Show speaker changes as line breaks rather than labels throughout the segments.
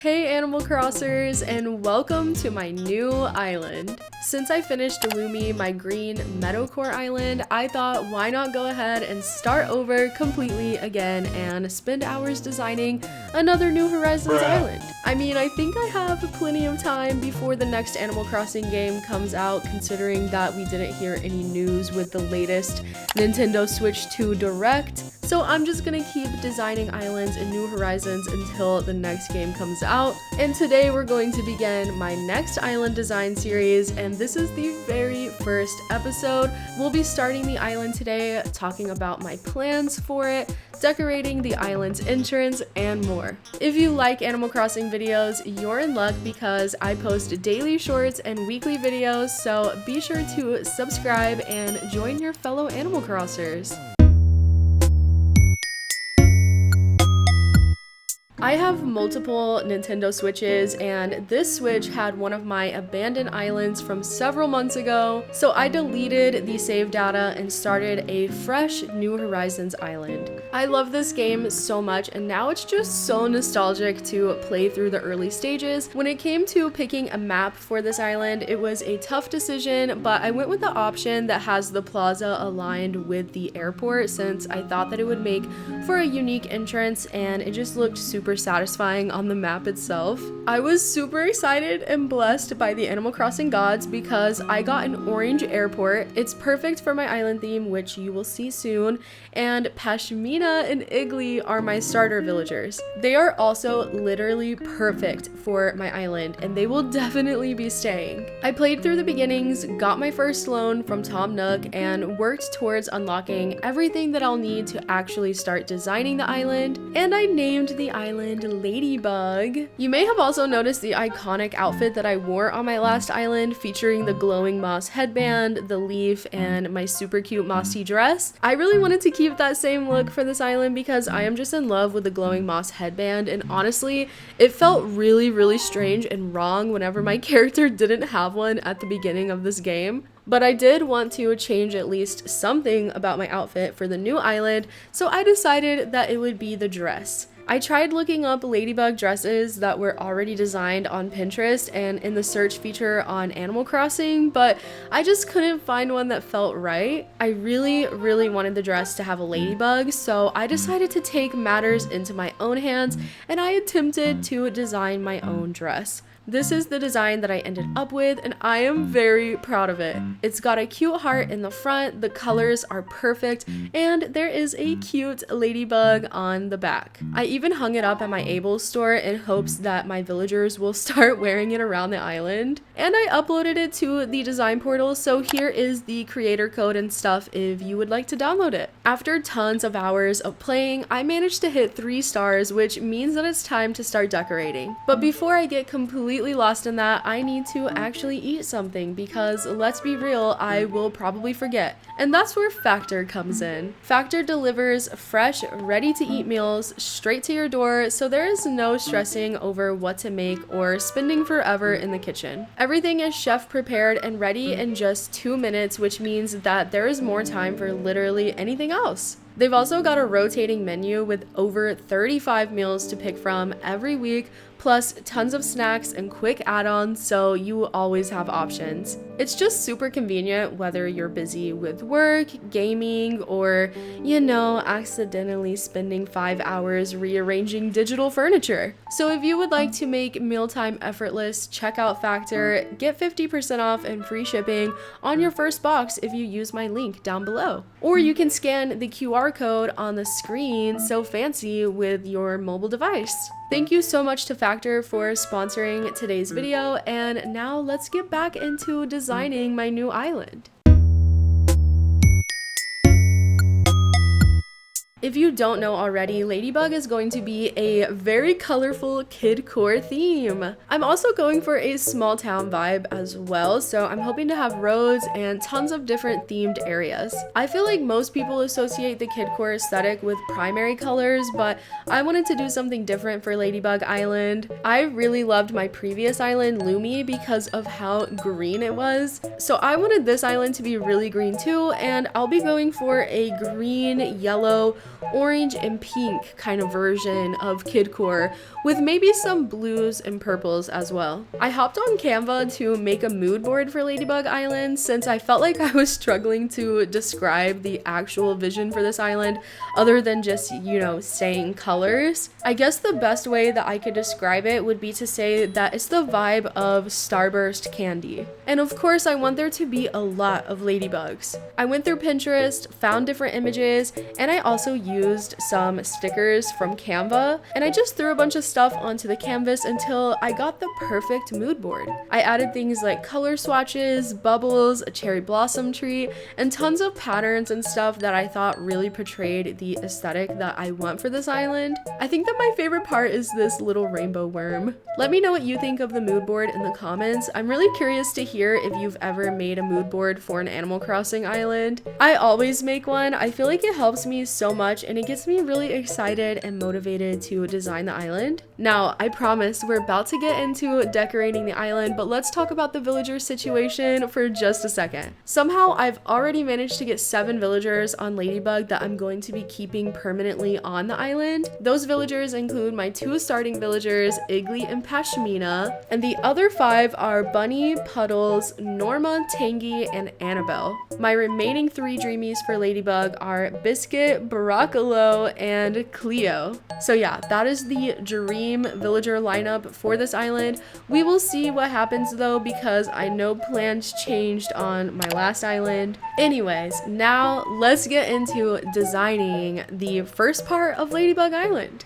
Hey Animal Crossers, and welcome to my new island. Since I finished Lumi, my green Meadowcore island, I thought why not go ahead and start over completely again and spend hours designing another New Horizons island. I mean, I think I have plenty of time before the next Animal Crossing game comes out, considering that we didn't hear any news with the latest Nintendo Switch 2 Direct. So I'm just gonna keep designing islands in New Horizons until the next game comes out. And today we're going to begin my next island design series, and this is the very first episode. We'll be starting the island today, talking about my plans for it, decorating the island's entrance, and more. If you like Animal Crossing videos, you're in luck because I post daily shorts and weekly videos, so be sure to subscribe and join your fellow Animal Crossers. I have multiple Nintendo Switches, and this Switch had one of my abandoned islands from several months ago, so I deleted the save data and started a fresh New Horizons island. I love this game so much, and now it's just so nostalgic to play through the early stages. When it came to picking a map for this island, it was a tough decision, but I went with the option that has the plaza aligned with the airport since I thought that it would make for a unique entrance, and it just looked super satisfying on the map itself. I was super excited and blessed by the Animal Crossing gods because I got an orange airport. It's perfect for my island theme, which you will see soon, and Pashmina and Igly are my starter villagers. They are also literally perfect for my island, and they will definitely be staying. I played through the beginnings, got my first loan from Tom Nook, and worked towards unlocking everything that I'll need to actually start designing the island, and I named the island Ladybug. You may have also noticed the iconic outfit that I wore on my last island, featuring the glowing moss headband, the leaf, and my super cute mossy dress. I really wanted to keep that same look for this island because I am just in love with the glowing moss headband, and honestly, it felt really strange and wrong whenever my character didn't have one at the beginning of this game. But I did want to change at least something about my outfit for the new island, so I decided that it would be the dress. I tried looking up Ladybug dresses that were already designed on Pinterest and in the search feature on Animal Crossing, but I just couldn't find one that felt right. I really wanted the dress to have a ladybug, so I decided to take matters into my own hands and I attempted to design my own dress. This is the design that I ended up with, and I am very proud of it. It's got a cute heart in the front, the colors are perfect, and there is a cute ladybug on the back. I even hung it up at my Able store in hopes that my villagers will start wearing it around the island. And I uploaded it to the design portal, so here is the creator code and stuff if you would like to download it. After tons of hours of playing, I managed to hit 3 stars, which means that it's time to start decorating. But before I get completely lost in that, I need to actually eat something because let's be real, I will probably forget. And that's where Factor comes in. Factor delivers fresh, ready to eat meals straight to your door, so there is no stressing over what to make or spending forever in the kitchen. Everything is chef prepared and ready in just 2 minutes, which means that there is more time for literally anything else. They've also got a rotating menu with over 35 meals to pick from every week, plus tons of snacks and quick add-ons, so you always have options. It's just super convenient whether you're busy with work, gaming, or, accidentally spending 5 hours rearranging digital furniture. So if you would like to make mealtime effortless, check out Factor, get 50% off and free shipping on your first box if you use my link down below. Or you can scan the QR code on the screen, so fancy, with your mobile device. Thank you so much to Factor for sponsoring today's video, and now let's get back into designing my new island. If you don't know already, Ladybug is going to be a very colorful KIDCORE theme. I'm also going for a small town vibe as well, so I'm hoping to have roads and tons of different themed areas. I feel like most people associate the KIDCORE aesthetic with primary colors, but I wanted to do something different for Ladybug Island. I really loved my previous island, Lumi, because of how green it was, so I wanted this island to be really green too, and I'll be going for a green, yellow, orange and pink kind of version of KIDCORE with maybe some blues and purples as well. I hopped on Canva to make a mood board for Ladybug Island since I felt like I was struggling to describe the actual vision for this island other than just, you know, saying colors. I guess the best way that I could describe it would be to say that it's the vibe of Starburst candy. And of course, I want there to be a lot of ladybugs. I went through Pinterest, found different images, and I also used some stickers from Canva, and I just threw a bunch of stuff onto the canvas until I got the perfect mood board. I added things like color swatches, bubbles, a cherry blossom tree, and tons of patterns and stuff that I thought really portrayed the aesthetic that I want for this island. I think that my favorite part is this little rainbow worm. Let me know what you think of the mood board in the comments. I'm really curious to hear if you've ever made a mood board for an Animal Crossing island. I always make one. I feel like it helps me so much and it gets me really excited and motivated to design the island. Now, I promise we're about to get into decorating the island, but let's talk about the villager situation for just a second. Somehow, I've already managed to get 7 villagers on Ladybug that I'm going to be keeping permanently on the island. Those villagers include my 2 starting villagers, Iggly and Pashmina, and the other 5 are Bunny, Puddles, Norma, Tangy, and Annabelle. My remaining 3 dreamies for Ladybug are Biscuit, Baracalo, and Cleo. So yeah, that is the dream villager lineup for this island. We will see what happens though, because I know plans changed on my last island. Anyways, now let's get into designing the first part of Ladybug Island.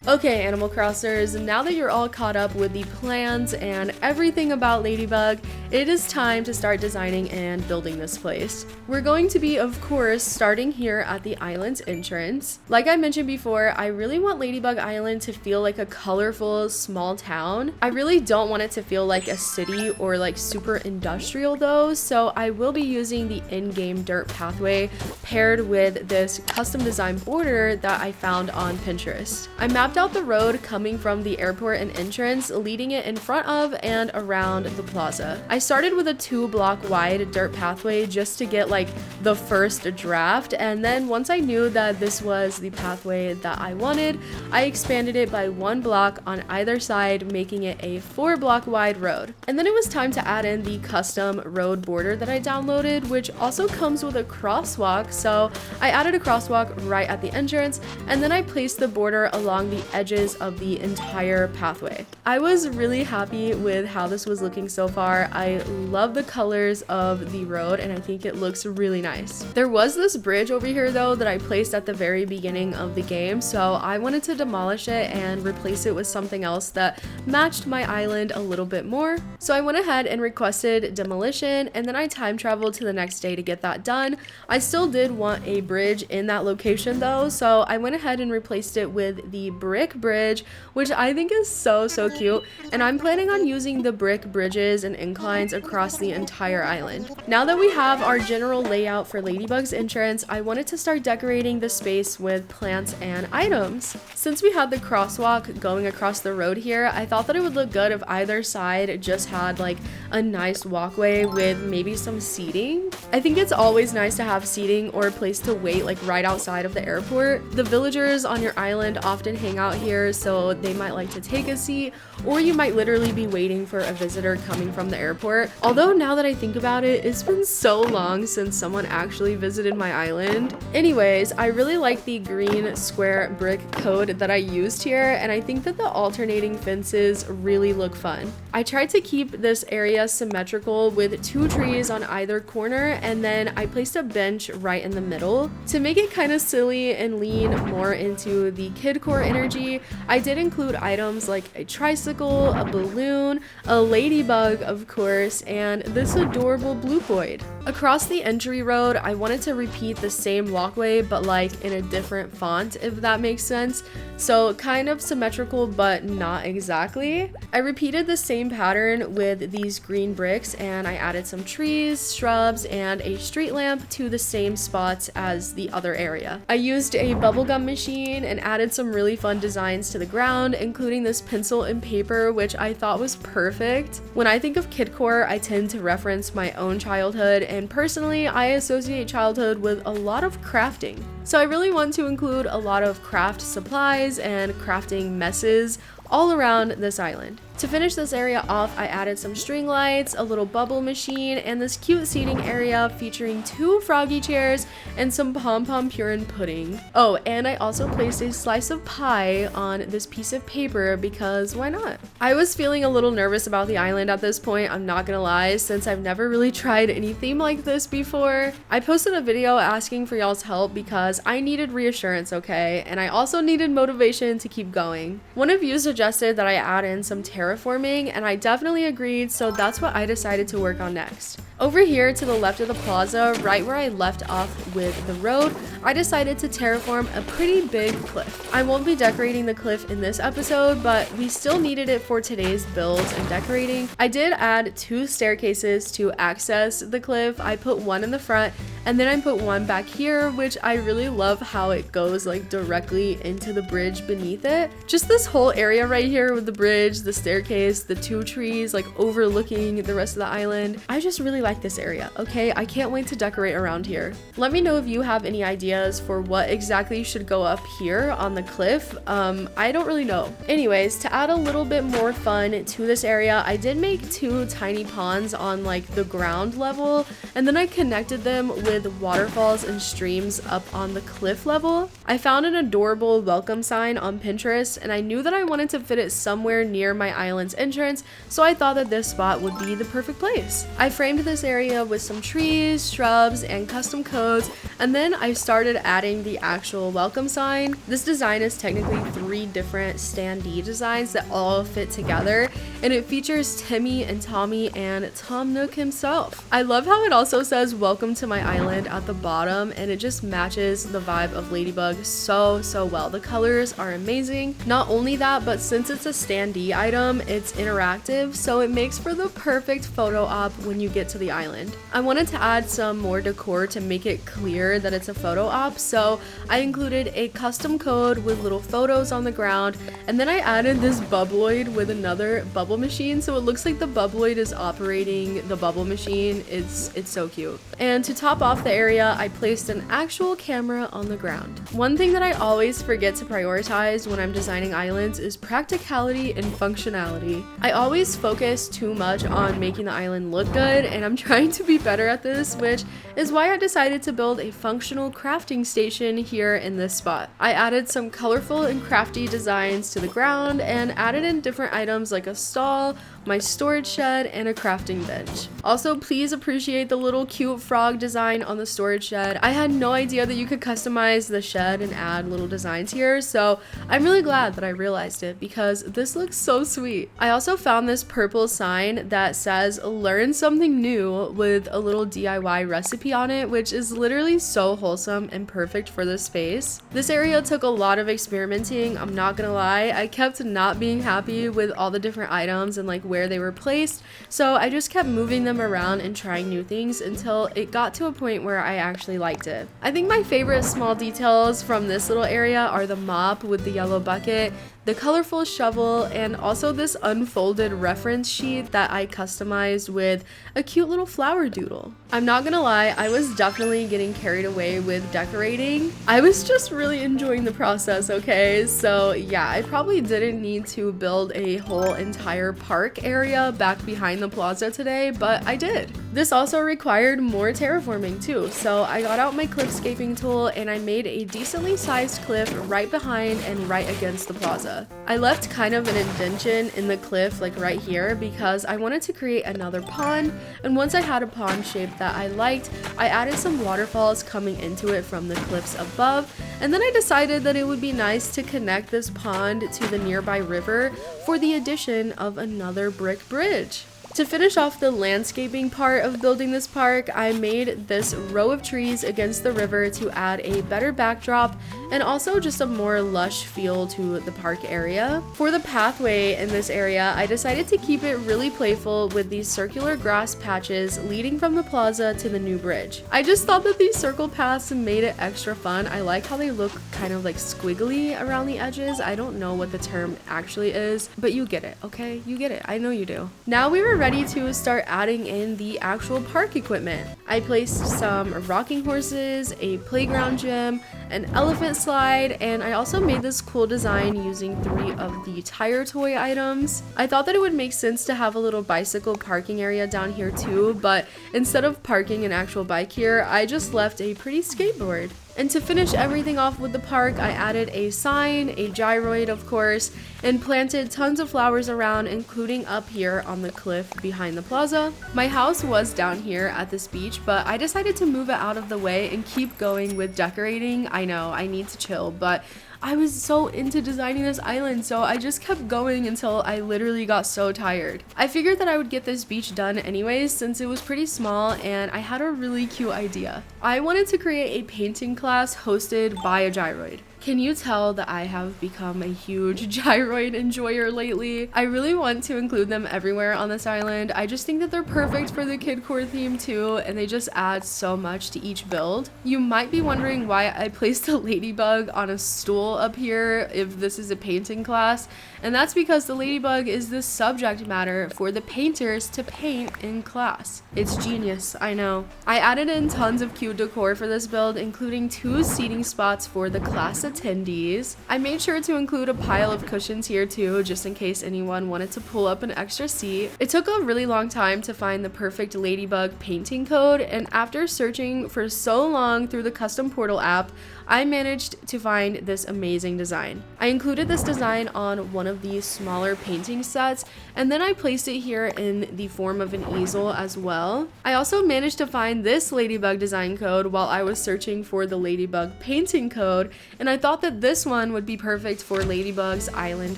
Okay, Animal Crossers, now that you're all caught up with the plans and everything about Ladybug, it is time to start designing and building this place. We're going to be, of course, starting here at the island's entrance. Like I mentioned before, I really want Ladybug Island to feel like a colorful small town. I really don't want it to feel like a city or like super industrial though, so I will be using the in-game dirt pathway paired with this custom design border that I found on Pinterest. I mapped out the road coming from the airport and entrance, leading it in front of and around the plaza. I started with a 2-block wide dirt pathway just to get like the first draft, and then once I knew that this was the pathway that I wanted, I expanded it by 1 block on either side, making it a 4-block wide road. And then it was time to add in the custom road border that I downloaded, which also comes with a crosswalk, so I added a crosswalk right at the entrance, and then I placed the border along the edges of the entire pathway. I was really happy with how this was looking so far. I love the colors of the road and I think it looks really nice. There was this bridge over here though that I placed at the very beginning of the game, so I wanted to demolish it and replace it with something else that matched my island a little bit more. So I went ahead and requested demolition, and then I time traveled to the next day to get that done. I still did want a bridge in that location though, so I went ahead and replaced it with the brick bridge, which I think is so cute, and I'm planning on using the brick bridges and inclines across the entire island. Now that we have our general layout for Ladybug's entrance, I wanted to start decorating the space with plants and items. Since we had the crosswalk going across the road here, I thought that it would look good if either side just had like a nice walkway with maybe some seating. I think it's always nice to have seating or a place to wait like right outside of the airport. The villagers on your island often hang out here, so they might like to take a seat, or you might literally be waiting for a visitor coming from the airport. Although now that I think about it, it's been so long since someone actually visited my island. Anyways, I really like the green square brick code that I used here, and I think that the alternating fences really look fun. I tried to keep this area symmetrical with 2 trees on either corner, and then I placed a bench right in the middle. To make it kind of silly and lean more into the KIDCORE energy, I did include items like a tricycle, a balloon, a ladybug of course, and this adorable bluepoid. Across the entry road, I wanted to repeat the same walkway but like in a different font, if that makes sense. So kind of symmetrical but not exactly. I repeated the same pattern with these green bricks, and I added some trees, shrubs, and a street lamp to the same spots as the other area. I used a bubblegum machine and added some really fun designs to the ground, including this pencil and paper, which I thought was perfect. When I think of KIDCORE, decor, I tend to reference my own childhood, and personally, I associate childhood with a lot of crafting. So I really want to include a lot of craft supplies and crafting messes all around this island. To finish this area off, I added some string lights, a little bubble machine, and this cute seating area featuring 2 froggy chairs and some pom-pom purin pudding. Oh, and I also placed a slice of pie on this piece of paper because why not? I was feeling a little nervous about the island at this point, I'm not gonna lie, since I've never really tried any theme like this before. I posted a video asking for y'all's help because I needed reassurance, okay? And I also needed motivation to keep going. One of you suggested that I add in some terraforming, and I definitely agreed, so that's what I decided to work on next. Over here to the left of the plaza, right where I left off with the road, I decided to terraform a pretty big cliff. I won't be decorating the cliff in this episode, but we still needed it for today's builds and decorating. I did add 2 staircases to access the cliff. I put one in the front, and then I put one back here, which I really love how it goes like directly into the bridge beneath it. Just this whole area right here with the bridge, the staircase, the 2 trees like overlooking the rest of the island. I just really like this area, okay? I can't wait to decorate around here. Let me know if you have any ideas for what exactly should go up here on the cliff. I don't really know. Anyways, to add a little bit more fun to this area, I did make 2 tiny ponds on like the ground level, and then I connected them with waterfalls and streams up on the cliff level. I found an adorable welcome sign on Pinterest, and I knew that I wanted to fit it somewhere near my island's entrance, so I thought that this spot would be the perfect place. I framed this area with some trees, shrubs, and custom codes, and then I started adding the actual welcome sign. This design is technically 3 different standee designs that all fit together, and it features Timmy and Tommy and Tom Nook himself. I love how it also says welcome to my island at the bottom, and it just matches the vibe of Ladybug so well. The colors are amazing. Not only that, but since it's a standee item, it's interactive, so it makes for the perfect photo op when you get to the island. I wanted to add some more decor to make it clear that it's a photo op, so I included a custom code with little photos on the ground, and then I added this bubbloid with another bubble machine, so it looks like the bubbloid is operating the bubble machine. It's so cute. And to top off the area, I placed an actual camera on the ground. One thing that I always forget to prioritize when I'm designing islands is practicality and functionality. I always focus too much on making the island look good, and I'm trying to be better at this, which is why I decided to build a functional crafting station here in this spot. I added some colorful and crafty designs to the ground and added in different items like a stall, my storage shed, and a crafting bench. Also, please appreciate the little cute frog design on the storage shed. I had no idea that you could customize the shed and add little designs here, so I'm really glad that I realized it because this looks so sweet. I also found this purple sign that says learn something new with a little DIY recipe on it, which is literally so wholesome and perfect for this space. This area took a lot of experimenting, I'm not gonna lie. I kept not being happy with all the different items and like where they were placed, so I just kept moving them around and trying new things until it got to a point where I actually liked it. I think my favorite small details from this little area are the mop with the yellow bucket, the colorful shovel, and also this unfolded reference sheet that I customized with a cute little flower doodle. I'm not gonna lie, I was definitely getting carried away with decorating. I was just really enjoying the process, okay? So yeah, I probably didn't need to build a whole entire park area back behind the plaza today, but I did. This also required more terraforming too, so I got out my cliffscaping tool and I made a decently sized cliff right behind and right against the plaza. I left kind of an indentation in the cliff like right here because I wanted to create another pond, and once I had a pond shape that I liked, I added some waterfalls coming into it from the cliffs above, and then I decided that it would be nice to connect this pond to the nearby river for the addition of another brick bridge. To finish off the landscaping part of building this park, I made this row of trees against the river to add a better backdrop and also just a more lush feel to the park area. For the pathway in this area, I decided to keep it really playful with these circular grass patches leading from the plaza to the new bridge. I just thought that these circle paths made it extra fun. I like how they look kind of like squiggly around the edges. I don't know what the term actually is, but you get it, okay? You get it. I know you do. Now we were ready ready to start adding in the actual park equipment. I placed some rocking horses, a playground gym, an elephant slide, and I also made this cool design using 3 of the tire toy items. I thought that it would make sense to have a little bicycle parking area down here too, but instead of parking an actual bike here, I just left a pretty skateboard. And to finish everything off with the park, I added a sign, a gyroid of course, and planted tons of flowers around, including up here on the cliff behind the plaza. My house was down here at this beach, but I decided to move it out of the way and keep going with decorating. I know, I need to chill, but I was so into designing this island, so I just kept going until I literally got so tired. I figured that I would get this beach done anyways since it was pretty small, and I had a really cute idea. I wanted to create a painting class hosted by a gyroid. Can you tell that I have become a huge gyroid enjoyer lately? I really want to include them everywhere on this island. I just think that they're perfect for the KIDCORE theme too, and they just add so much to each build. You might be wondering why I placed a ladybug on a stool up here if this is a painting class, and that's because the ladybug is the subject matter for the painters to paint in class. It's genius, I know. I added in tons of cute decor for this build, including 2 seating spots for the class attendees. I made sure to include a pile of cushions here too, just in case anyone wanted to pull up an extra seat. It took a really long time to find the perfect ladybug painting code, and after searching for so long through the custom portal app, I managed to find this amazing design. I included this design on one of these smaller painting sets, and then I placed it here in the form of an easel as well. I also managed to find this ladybug design code while I was searching for the ladybug painting code, and I thought that this one would be perfect for Ladybug's island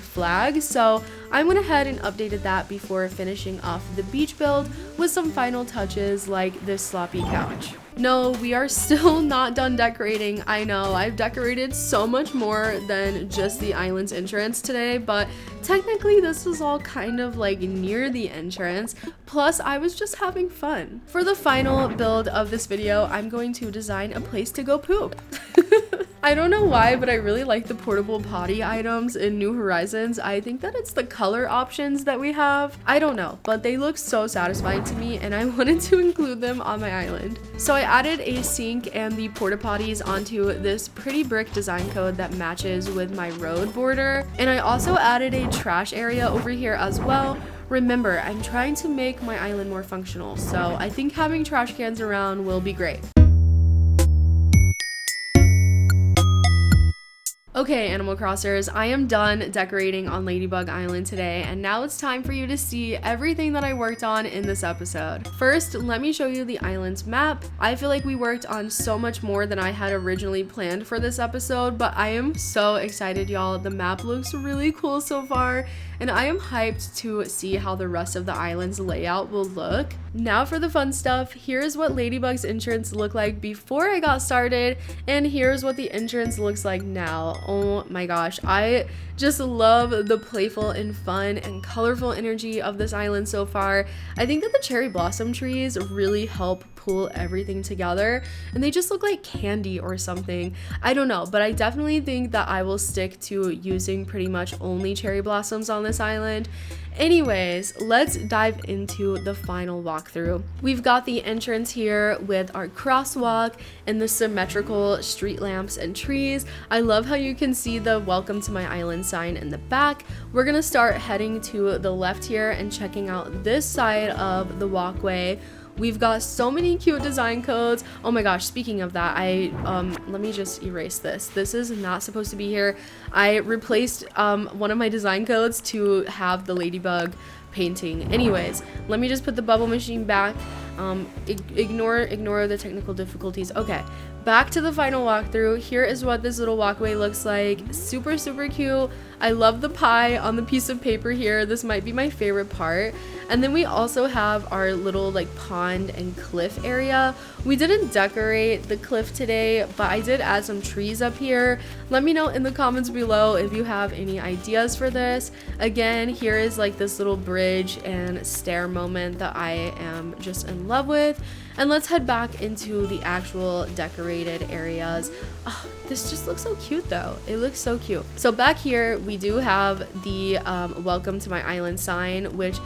flag, so I went ahead and updated that before finishing off the beach build with some final touches like this sloppy couch. No, we are still not done decorating. I know, I've decorated so much more than just the island's entrance today, but technically this was all kind of like near the entrance. Plus, I was just having fun. For the final build of this video, I'm going to design a place to go poop. I don't know why, but I really like the portable potty items in New Horizons. I think that it's the color options that we have. I don't know, but they look so satisfying to me, and I wanted to include them on my island. So I added a sink and the porta potties onto this pretty brick design code that matches with my road border. And I also added a trash area over here as well. Remember, I'm trying to make my island more functional, so I think having trash cans around will be great. Okay, Animal Crossers, I am done decorating on Ladybug Island today, and now it's time for you to see everything that I worked on in this episode. First, let me show you the island's map. I feel like we worked on so much more than I had originally planned for this episode, but I am so excited, y'all. The map looks really cool so far, and I am hyped to see how the rest of the island's layout will look. Now for the fun stuff, here's what Ladybug's entrance looked like before I got started, and here's what the entrance looks like now. Oh my gosh, I just love the playful and fun and colorful energy of this island so far. I think that the cherry blossom trees really help pull everything together, and they just look like candy or something. I don't know, but I definitely think that I will stick to using pretty much only cherry blossoms on this island. Anyways, let's dive into the final walkthrough. We've got the entrance here with our crosswalk and the symmetrical street lamps and trees. I love how you can see the welcome to my island sign in the back. We're gonna start heading to the left here and checking out this side of the walkway. We've got so many cute design codes. Oh my gosh, speaking of that, let me just erase this. This is not supposed to be here. I replaced one of my design codes to have the ladybug painting. Anyways, let me just put the bubble machine back. Ignore the technical difficulties. Okay, back to the final walkthrough. Here is what this little walkway looks like. Super cute. I love the pie on the piece of paper here. This might be my favorite part. And then we also have our little like pond and cliff area. We didn't decorate the cliff today, but I did add some trees up here. Let me know in the comments below if you have any ideas for this. Again, here is like this little bridge and stair moment that I am just in love with. And let's head back into the actual decorated areas. Oh, this just looks so cute though. It looks so cute. So back here we do have the welcome to my island sign, which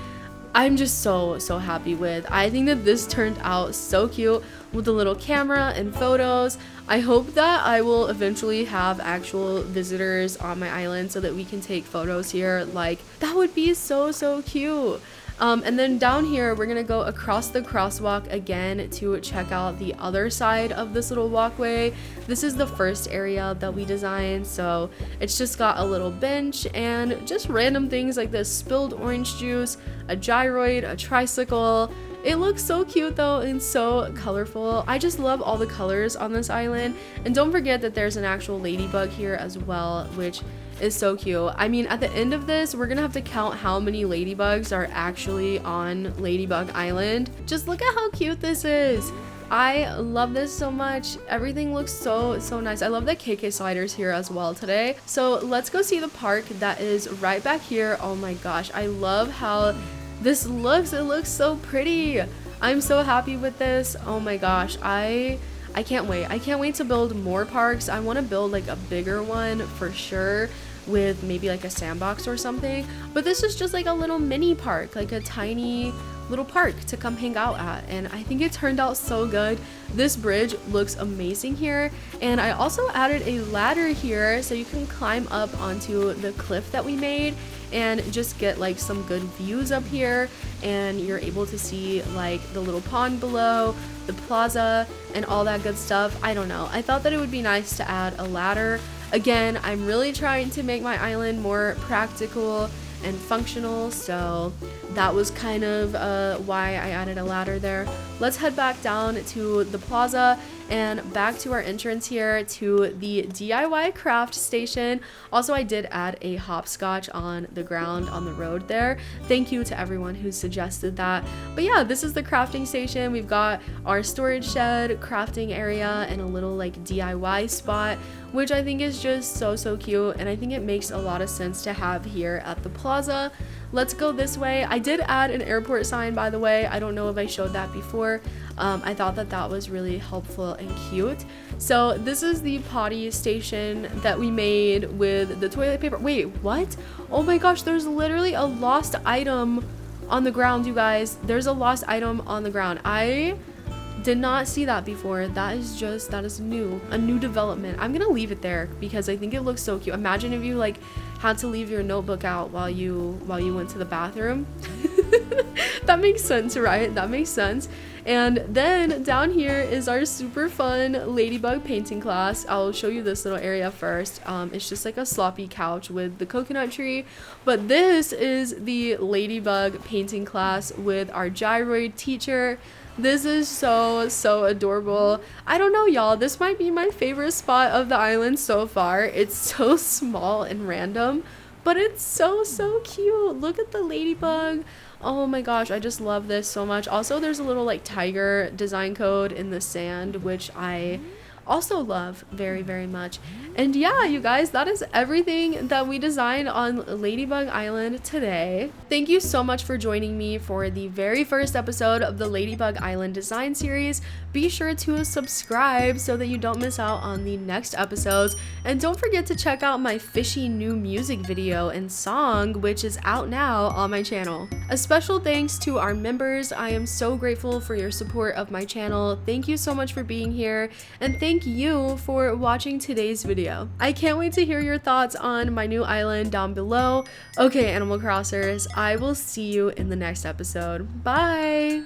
I'm just so happy with. I think that this turned out so cute with the little camera and photos. I hope that I will eventually have actual visitors on my island so that we can take photos here. Like, that would be so cute. And then down here, we're gonna go across the crosswalk again to check out the other side of this little walkway. This is the first area that we designed, so it's just got a little bench and just random things like this spilled orange juice, a gyroid, a tricycle. It looks so cute though and so colorful. I just love all the colors on this island. And don't forget that there's an actual ladybug here as well, which is so cute. I mean, at the end of this, we're gonna have to count how many ladybugs are actually on Ladybug Island. Just look at how cute this is. I love this so much. Everything looks so nice. I love the KK sliders here as well today. So let's go see the park that is right back here. Oh my gosh, I love how this looks. It looks so pretty. I'm so happy with this. Oh my gosh, I can't wait. I can't wait to build more parks. I want to build like a bigger one for sure, with maybe like a sandbox or something. But this is just like a little mini park, like a tiny little park to come hang out at, and I think it turned out so good. This bridge looks amazing here, and I also added a ladder here so you can climb up onto the cliff that we made and just get like some good views up here, and you're able to see like the little pond below, the plaza, and all that good stuff. I don't know, I thought that it would be nice to add a ladder. Again, I'm really trying to make my island more practical and functional, so that was kind of why I added a ladder there. Let's head back down to the plaza and back to our entrance here to the DIY craft station. Also, I did add a hopscotch on the ground on the road there. Thank you to everyone who suggested that. But yeah, this is the crafting station. We've got our storage shed, crafting area, and a little like DIY spot, which I think is just so cute, and I think it makes a lot of sense to have here at the plaza. Let's go this way. I did add an airport sign, by the way. I don't know if I showed that before. I thought that that was really helpful and cute. So this is the potty station that we made with the toilet paper. Wait, what? Oh my gosh, there's literally a lost item on the ground, you guys. There's a lost item on the ground. I did not see that before. That is new, a new development. I'm gonna leave it there because I think it looks so cute. Imagine if you like had to leave your notebook out while you went to the bathroom. That makes sense, right? That makes sense. And then down here is our super fun Ladybug painting class. I'll show you this little area first. It's just like a sloppy couch with the coconut tree, but this is the Ladybug painting class with our gyroid teacher. This is so adorable. I don't know, y'all, this might be my favorite spot of the island so far. It's so small and random, but it's so cute. Look at the ladybug. Oh my gosh, I just love this so much. Also, there's a little like tiger design code in the sand, which I also love very much. And yeah, you guys, that is everything that we designed on Ladybug Island today. Thank you so much for joining me for the very first episode of the Ladybug Island design series. Be sure to subscribe so that you don't miss out on the next episodes, and don't forget to check out my fishy new music video and song, which is out now on my channel. A special thanks to our members. I am so grateful for your support of my channel. Thank you so much for being here, and thank you for watching today's video. I can't wait to hear your thoughts on my new island down below. Okay, Animal Crossers, I will see you in the next episode. Bye!